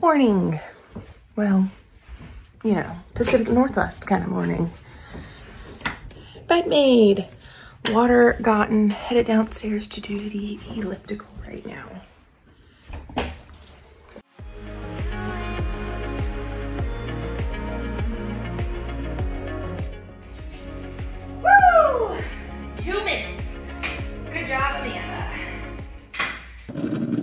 Morning. Well, you know, Pacific Northwest kind of morning. Bed made. Water gotten. Headed downstairs to do the elliptical right now. Woo! 2 minutes. Good job, Amanda.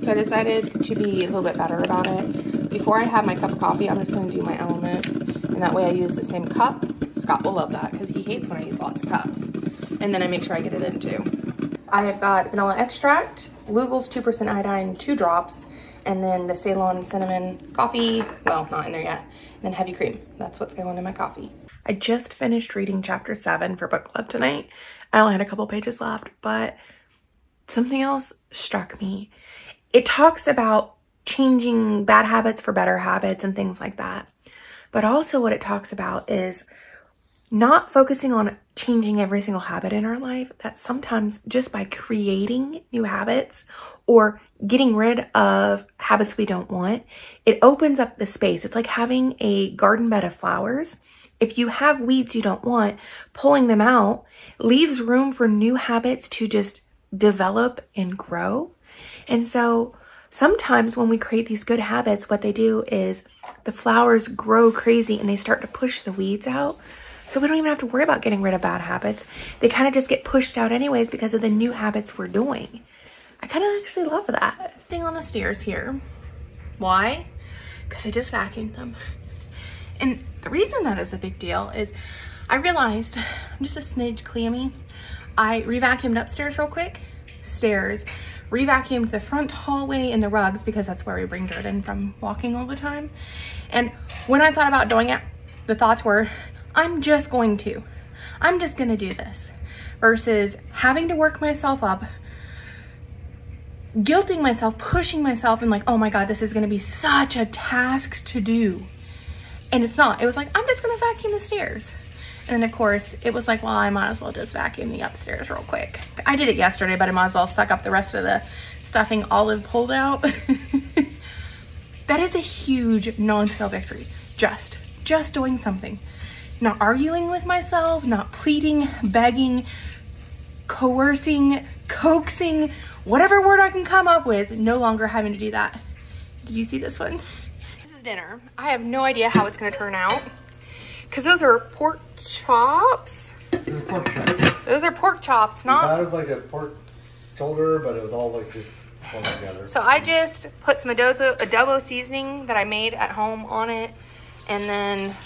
So I decided to be a little bit better about it. Before I have my cup of coffee, I'm just going to do my LMNT. And that way I use the same cup. Scott will love that because he hates when I use lots of cups. And then I make sure I get it in too. I have got vanilla extract, Lugel's 2% iodine, 2 drops, and then the Ceylon cinnamon coffee. Well, not in there yet. And then heavy cream. That's what's going in my coffee. I just finished reading chapter 7 for book club tonight. I only had a couple pages left, but something else struck me. It talks about changing bad habits for better habits and things like that. But also what it talks about is not focusing on changing every single habit in our life, that sometimes just by creating new habits or getting rid of habits we don't want, it opens up the space. It's like having a garden bed of flowers. If you have weeds you don't want, pulling them out leaves room for new habits to just develop and grow. And so sometimes when we create these good habits, what they do is the flowers grow crazy and they start to push the weeds out. So we don't even have to worry about getting rid of bad habits. They kind of just get pushed out anyways because of the new habits we're doing. I kind of actually love that. Sitting on the stairs here. Why? Because I just vacuumed them. And the reason that is a big deal is I realized I'm just a smidge clammy. I re-vacuumed upstairs real quick. Stairs. Re-vacuumed the front hallway and the rugs because that's where we bring dirt in from walking all the time. And when I thought about doing it, the thoughts were, I'm just going to do this versus having to work myself up, guilting myself, pushing myself and like, oh my God, this is going to be such a task to do. And it's not. It was like, I'm just going to vacuum the stairs. And then of course it was like, well, I might as well just vacuum the upstairs real quick. I did it yesterday, but I might as well suck up the rest of the stuffing Olive pulled out. That is a huge non-scale victory. Just doing something. Not arguing with myself, not pleading, begging, coercing, coaxing, whatever word I can come up with, no longer having to do that. Did you see this one? This is dinner. I have no idea how it's gonna turn out because those are pork chops. Those are pork chops. Those are pork chops, not... That was like a pork shoulder, but it was all like just all together. So I just put some adobo seasoning that I made at home on it, and then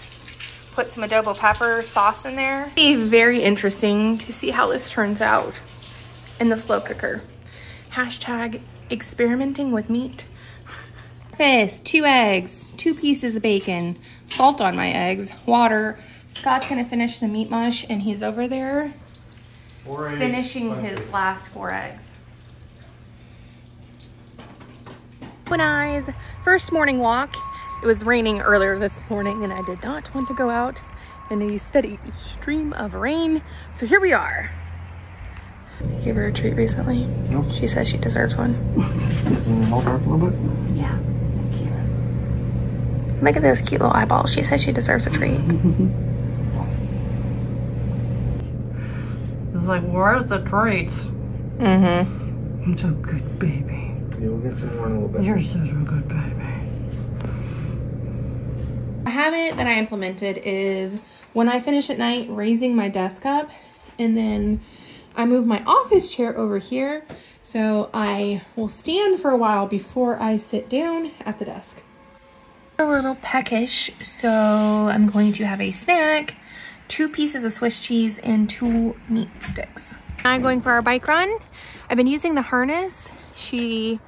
put some adobo pepper sauce in there. It'll be very interesting to see how this turns out in the slow cooker. Hashtag experimenting with meat. Breakfast, 2 eggs, 2 pieces of bacon, salt on my eggs, water. Scott's gonna finish the meat mush and he's over there finishing his last 4 eggs. When I's first morning walk. It was raining earlier this morning and I did not want to go out in a steady stream of rain. So here we are. You gave her a treat recently? Nope. She says she deserves one. Hold her up a little bit? Yeah, thank you. Look at those cute little eyeballs. She says she deserves a treat. It's like, where's the treats? Mm-hmm. I'm so good, baby. You'll get some more in a little bit. You're such a good baby. A habit that I implemented is when I finish at night, raising my desk up, and then I move my office chair over here so I will stand for a while before I sit down at the desk. A little peckish, so I'm going to have a snack, 2 pieces of Swiss cheese, and 2 meat sticks. I'm going for our bike run. I've been using the harness. She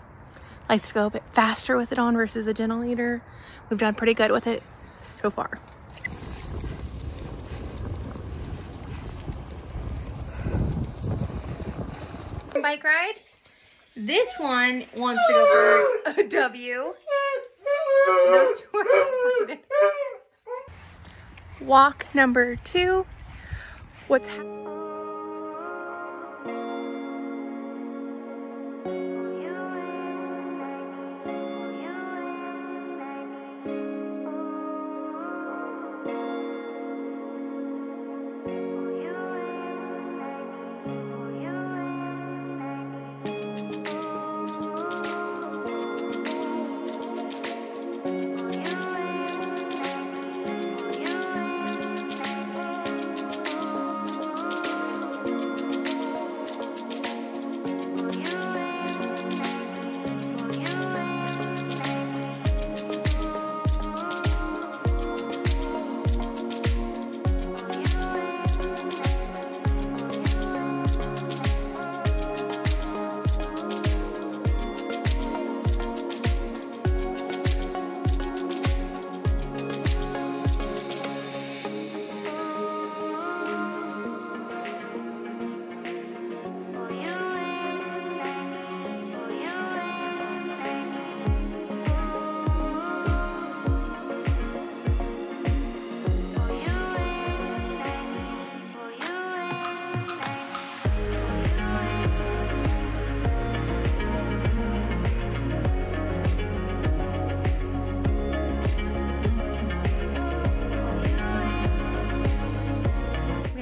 likes to go a bit faster with it on versus the gentle eater. We've done pretty good with it so far. Bike ride. This one wants to go for a W. Those 2 are excited. Walk number 2. What's happening?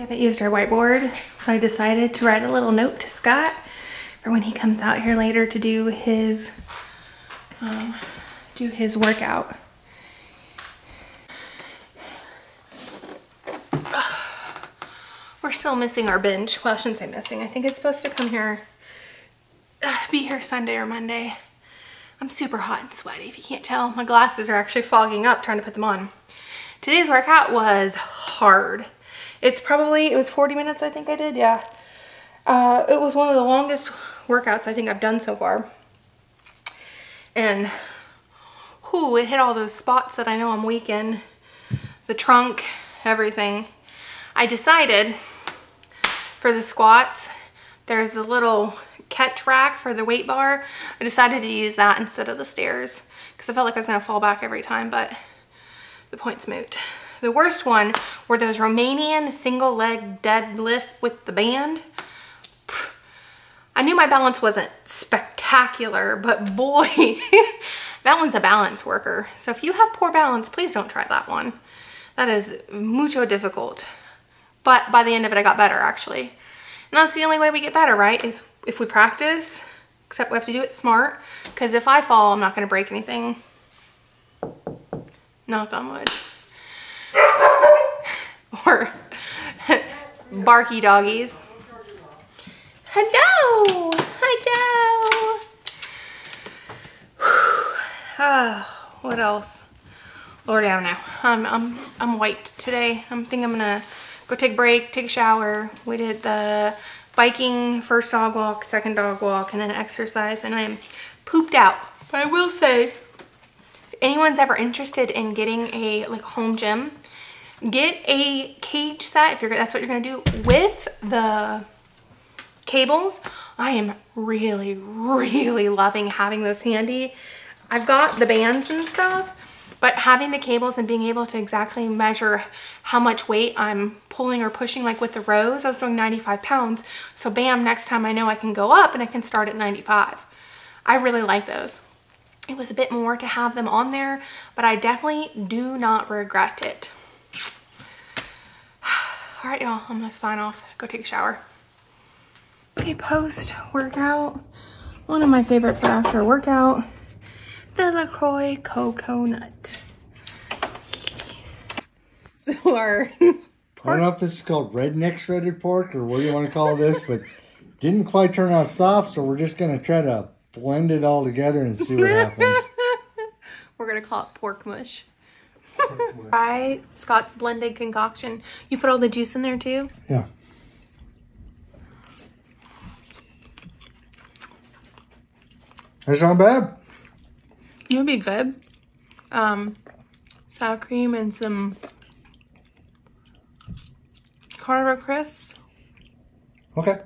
haven't used our whiteboard, so I decided to write a little note to Scott for when he comes out here later to do his workout. We're still missing our bench. Well, I shouldn't say missing. I think it's supposed to come here, be here Sunday or Monday. I'm super hot and sweaty, if you can't tell. My glasses are actually fogging up trying to put them on. Today's workout was hard. It was 40 minutes, I think I did, yeah. It was one of the longest workouts I think I've done so far. And, whew, it hit all those spots that I know I'm weak in. The trunk, everything. I decided for the squats, there's the little catch rack for the weight bar. I decided to use that instead of the stairs because I felt like I was gonna fall back every time, but the point's moot. The worst one were those Romanian single leg deadlift with the band. I knew my balance wasn't spectacular, but boy, that one's a balance worker. So if you have poor balance, please don't try that one. That is mucho difficult. But by the end of it, I got better actually. And that's the only way we get better, right? Is if we practice, except we have to do it smart. Because if I fall, I'm not gonna break anything. Knock on wood. Or barky doggies. Hello, hello. What else? Lord, I don't know. I'm wiped today. I think I'm gonna go take a break, take a shower. We did the biking, first dog walk, second dog walk, and then exercise, and I am pooped out. But I will say, if anyone's ever interested in getting a home gym, get a cage set if that's what you're gonna do with the cables. I am really, really loving having those handy. I've got the bands and stuff, but having the cables and being able to exactly measure how much weight I'm pulling or pushing, like with the rows, I was doing 95 pounds. So bam, next time I know I can go up and I can start at 95. I really like those. It was a bit more to have them on there, but I definitely do not regret it. All right, y'all, I'm gonna sign off, go take a shower. Okay, post-workout, one of my favorite for after workout, the LaCroix Coconut. So our I don't know if this is called redneck shredded pork or what do you want to call this, but didn't quite turn out soft, so we're just going to try to blend it all together and see what happens. We're going to call it pork mush. Try Scott's blended concoction. You put all the juice in there too? Yeah. That's not bad. It would be good. Sour cream and some Carnivore Crisps. Okay.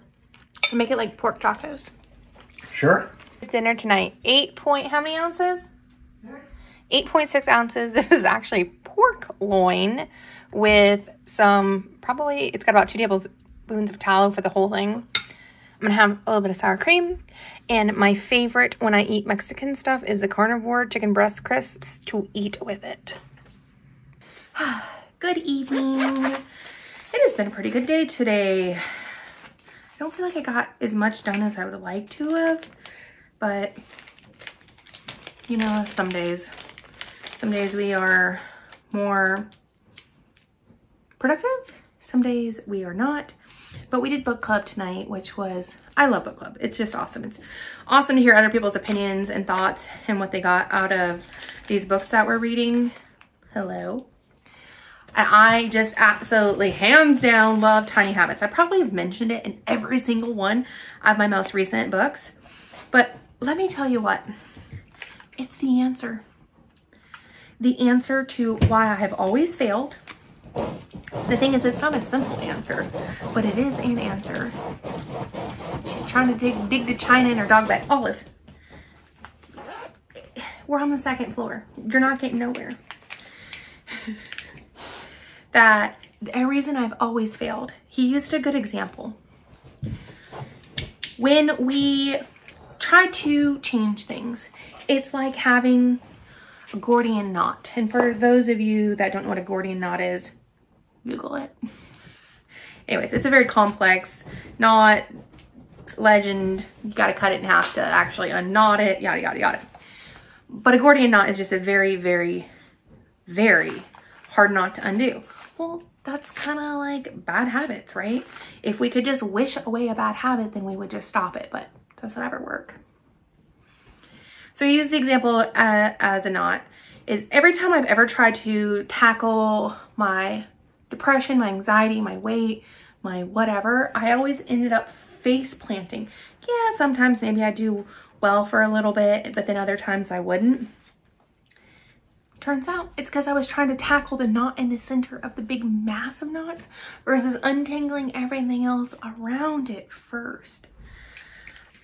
To make it like pork tacos. Sure. Dinner tonight. How many ounces? 8.6 ounces. This is actually pork loin with some, it's got about 2 tablespoons of tallow for the whole thing. I'm gonna have a little bit of sour cream. And my favorite when I eat Mexican stuff is the Carnivore chicken breast crisps to eat with it. Good evening. It has been a pretty good day today. I don't feel like I got as much done as I would like to have, but you know, some days we are more productive, some days we are not. But we did book club tonight, which was, I love book club. It's just awesome. It's awesome to hear other people's opinions and thoughts and what they got out of these books that we're reading. Hello. And I just absolutely, hands down, love Tiny Habits. I probably have mentioned it in every single one of my most recent books. But let me tell you what, it's the answer. The answer to why I have always failed. The thing is, it's not a simple answer, but it is an answer. She's trying to dig the china in her dog bed. Olive, we're on the 2nd floor. You're not getting nowhere. That the reason I've always failed. He used a good example. When we try to change things, it's like having a Gordian knot. And for those of you that don't know what a Gordian knot is, Google it. Anyways, it's a very complex knot. Legend, you got to cut it in half to actually unknot it, yada, yada, yada. But a Gordian knot is just a very, very, very hard knot to undo. Well, that's kind of like bad habits, right? If we could just wish away a bad habit, then we would just stop it, but it doesn't ever work. So I use the example as a knot is every time I've ever tried to tackle my depression, my anxiety, my weight, my whatever, I always ended up face planting. Yeah, sometimes maybe I do well for a little bit, but then other times I wouldn't. Turns out it's because I was trying to tackle the knot in the center of the big mass of knots versus untangling everything else around it first.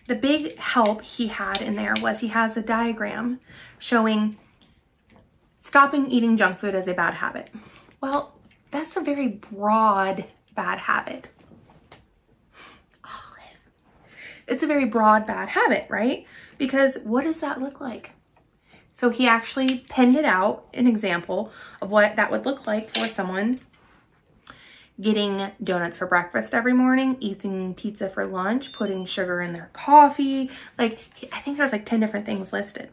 The big help he had in there was he has a diagram showing stopping eating junk food as a bad habit. Well, that's a very broad bad habit. It's a very broad bad habit, right? Because what does that look like? So he actually penned it out, an example of what that would look like for someone getting donuts for breakfast every morning, eating pizza for lunch, putting sugar in their coffee. Like, I think there's like 10 different things listed.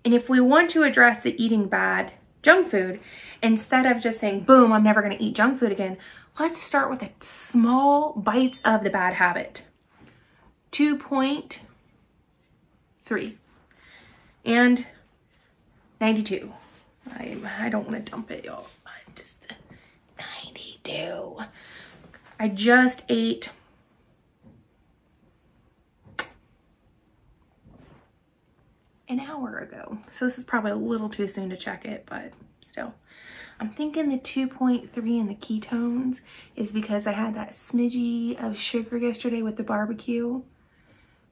And if we want to address the eating bad junk food, instead of just saying, boom, I'm never going to eat junk food again, let's start with the small bites of the bad habit. 2.3 and 92. I don't want to dump it, y'all. Just 92. I just ate an hour ago, so this is probably a little too soon to check it, but still. I'm thinking the 2.3 in the ketones is because I had that smidgy of sugar yesterday with the barbecue.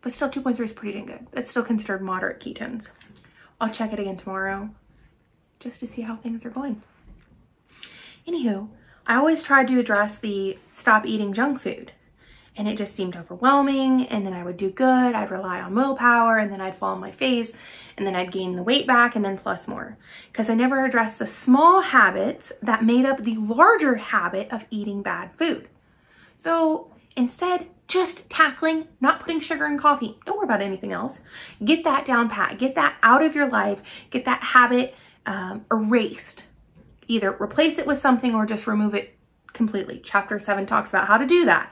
But still, 2.3 is pretty dang good. It's still considered moderate ketones. I'll check it again tomorrow just to see how things are going. Anywho, I always tried to address the stop eating junk food, and it just seemed overwhelming, and then I would do good. I'd rely on willpower, and then I'd fall on my face, and then I'd gain the weight back, and then plus more. Because I never addressed the small habits that made up the larger habit of eating bad food. So instead, just tackling, not putting sugar in coffee. Don't worry about anything else. Get that down pat. Get that out of your life. Get that habit erased. Either replace it with something or just remove it completely. Chapter 7 talks about how to do that.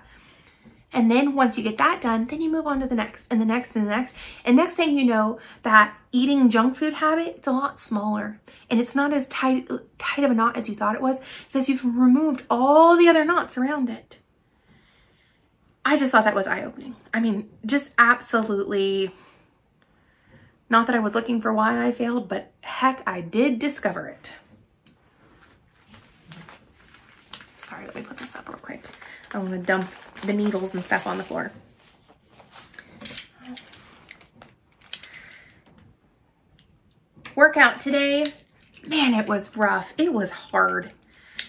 And then once you get that done, then you move on to the next and the next and the next. And next thing you know, that eating junk food habit, it's a lot smaller. And it's not as tight of a knot as you thought it was because you've removed all the other knots around it. I just thought that was eye-opening. I mean, just absolutely, not that I was looking for why I failed, but heck, I did discover it. Sorry, let me put this up real quick. I want to dump the needles and stuff on the floor. Workout today, man, it was rough. It was hard.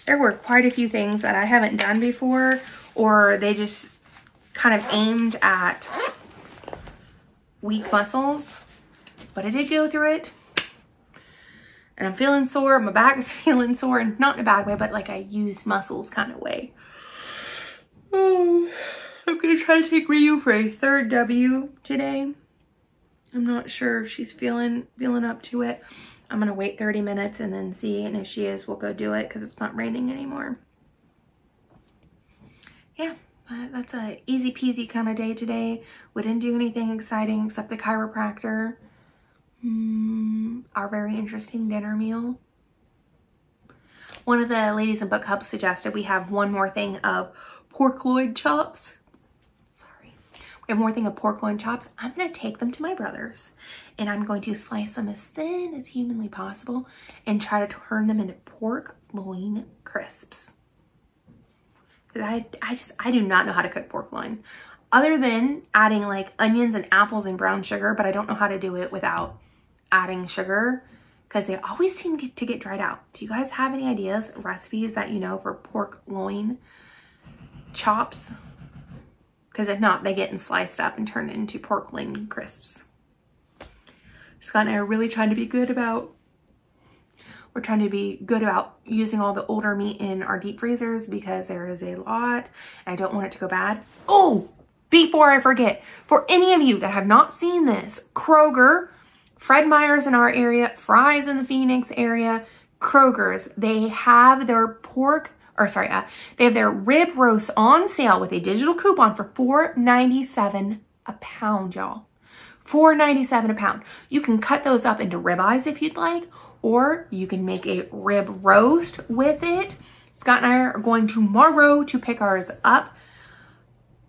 There were quite a few things that I haven't done before, or they just kind of aimed at weak muscles, but I did go through it, and I'm feeling sore. My back is feeling sore, and not in a bad way, but like I used muscles kind of way. Oh, I'm gonna try to take Ryu for a third W today. I'm not sure if she's feeling up to it. I'm gonna wait 30 minutes and then see, and if she is, we'll go do it because it's not raining anymore. Yeah. That's a easy peasy kind of day today. We didn't do anything exciting except the chiropractor. Our very interesting dinner meal. One of the ladies in book club suggested we have one more thing of pork loin chops. Sorry. We have more thing of pork loin chops. I'm going to take them to my brother's and I'm going to slice them as thin as humanly possible and try to turn them into pork loin crisps. I do not know how to cook pork loin other than adding like onions and apples and brown sugar, but I don't know how to do it without adding sugar because they always seem to get dried out. Do you guys have any ideas, recipes that you know for pork loin chops? Because if not, they get sliced up and turned into pork loin crisps. Scott and I are really trying to be good about We're trying to be good about using all the older meat in our deep freezers because there is a lot and I don't want it to go bad. Oh, before I forget, for any of you that have not seen this, Kroger, Fred Meyer's in our area, Fry's in the Phoenix area, Kroger's, they have their they have their rib roast on sale with a digital coupon for $4.97 a pound, y'all. $4.97 a pound. You can cut those up into ribeyes if you'd like, or you can make a rib roast with it. Scott and I are going tomorrow to pick ours up.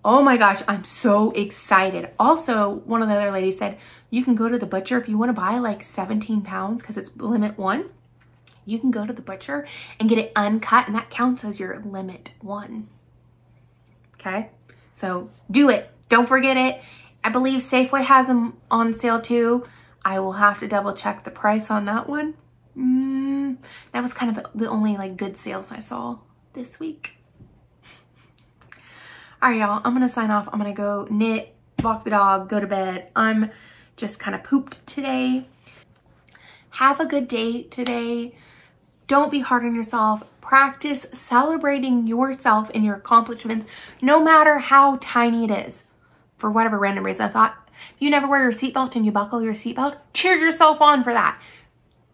Oh my gosh, I'm so excited. Also, one of the other ladies said, you can go to the butcher if you want to buy like 17 pounds because it's limit 1. You can go to the butcher and get it uncut and that counts as your limit 1. Okay, so do it. Don't forget it. I believe Safeway has them on sale too. I will have to double check the price on that one. That was kind of the only like good sales I saw this week. All right, y'all, I'm gonna sign off. I'm gonna go knit, walk the dog, go to bed. I'm just kind of pooped today. Have a good day today. Don't be hard on yourself. Practice celebrating yourself and your accomplishments, no matter how tiny it is. For whatever random reason, I thought, if you never wear your seatbelt and you buckle your seatbelt, cheer yourself on for that.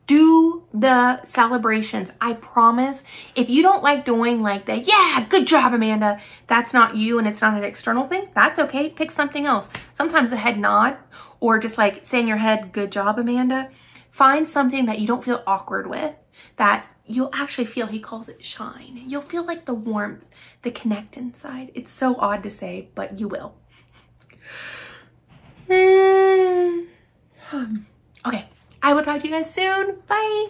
Do the celebrations. I promise, if you don't like doing like the, yeah, good job, Amanda, that's not you and it's not an external thing, that's okay. Pick something else. Sometimes a head nod or just like saying in your head, good job, Amanda. Find something that you don't feel awkward with, that you'll actually feel, he calls it shine. You'll feel like the warmth, the connect inside. It's so odd to say, but you will. Okay, I will talk to you guys soon. Bye.